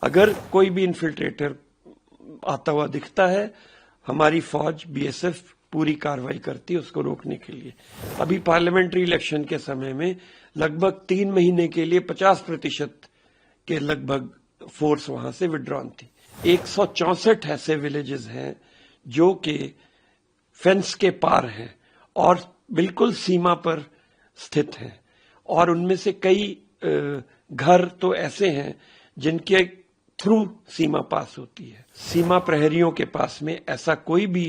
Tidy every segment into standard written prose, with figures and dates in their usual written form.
अगर कोई भी इन्फिल्ट्रेटर आता हुआ दिखता है, हमारी फौज बीएसएफ पूरी कार्रवाई करती है उसको रोकने के लिए। अभी पार्लियामेंट्री इलेक्शन के समय में लगभग 3 महीने के लिए 50% के लगभग फोर्स वहां से विड्रॉन थी। 164 ऐसे विलेजेस हैं जो कि फेंस के पार हैं और बिल्कुल सीमा पर स्थित हैं, और उनमें से कई घर तो ऐसे हैं जिनके थ्रू सीमा पास होती है। सीमा प्रहरियों के पास में ऐसा कोई भी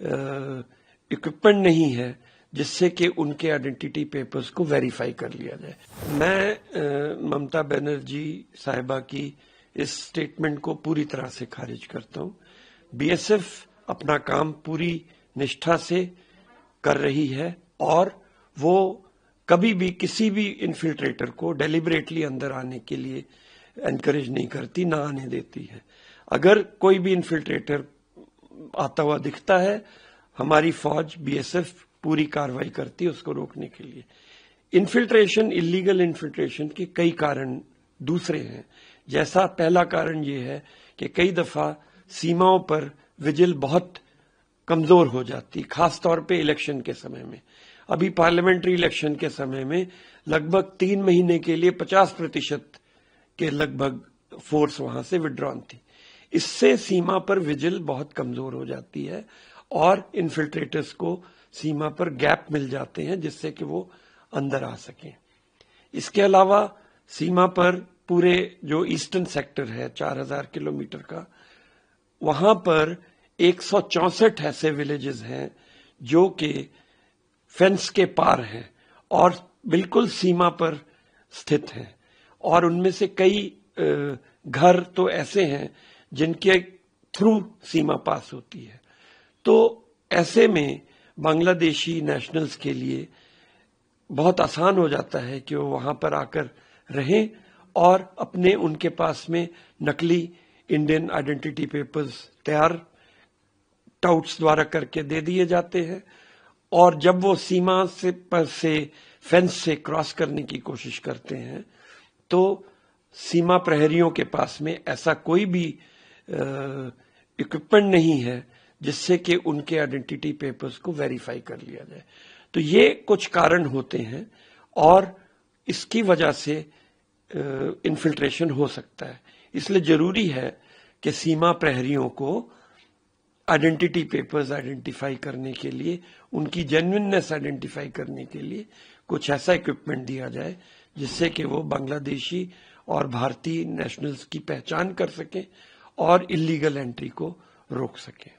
इक्विपमेंट नहीं है जिससे कि उनके आइडेंटिटी पेपर्स को वेरीफाई कर लिया जाए। मैं ममता बनर्जी साहिबा की इस स्टेटमेंट को पूरी तरह से खारिज करता हूं। बीएसएफ अपना काम पूरी निष्ठा से कर रही है और वो कभी भी किसी भी इन्फिल्ट्रेटर को डेलिबरेटली अंदर आने के लिए एनकरेज नहीं करती, ना आने देती है। अगर कोई भी इन्फिल्ट्रेटर आता हुआ दिखता है, हमारी फौज बीएसएफ पूरी कार्रवाई करती है उसको रोकने के लिए। इन्फिल्ट्रेशन, इलीगल इन्फिल्ट्रेशन के कई कारण दूसरे हैं। जैसा पहला कारण ये है कि कई दफा सीमाओं पर विजिल बहुत कमजोर हो जाती, खास तौर पे इलेक्शन के समय में। अभी पार्लियामेंट्री इलेक्शन के समय में लगभग 3 महीने के लिए 50% के लगभग फोर्स वहां से विड्रॉन थी। इससे सीमा पर विजिल बहुत कमजोर हो जाती है और इन्फिल्ट्रेटर्स को सीमा पर गैप मिल जाते हैं जिससे कि वो अंदर आ सकें। इसके अलावा सीमा पर पूरे जो ईस्टर्न सेक्टर है 4000 किलोमीटर का, वहां पर 164 ऐसे विलेजेस हैं जो कि फेंस के पार हैं और बिल्कुल सीमा पर स्थित हैं, और उनमें से कई घर तो ऐसे हैं जिनके थ्रू सीमा पास होती है। तो ऐसे में बांग्लादेशी नेशनल्स के लिए बहुत आसान हो जाता है कि वो वहां पर आकर रहें और अपने उनके पास में नकली इंडियन आइडेंटिटी पेपर्स तैयार टाउट्स द्वारा करके दे दिए जाते हैं, और जब वो सीमा से फेंस से क्रॉस करने की कोशिश करते हैं तो सीमा प्रहरियों के पास में ऐसा कोई भी इक्विपमेंट नहीं है जिससे कि उनके आइडेंटिटी पेपर्स को वेरीफाई कर लिया जाए। तो ये कुछ कारण होते हैं और इसकी वजह से इन्फिल्ट्रेशन हो सकता है। इसलिए जरूरी है कि सीमा प्रहरियों को आइडेंटिटी पेपर्स आइडेंटिफाई करने के लिए, उनकी जेन्युइननेस आइडेंटिफाई करने के लिए कुछ ऐसा इक्विपमेंट दिया जाए जिससे कि वो बांग्लादेशी और भारतीय नेशनल्स की पहचान कर सकें और इलीगल एंट्री को रोक सकें।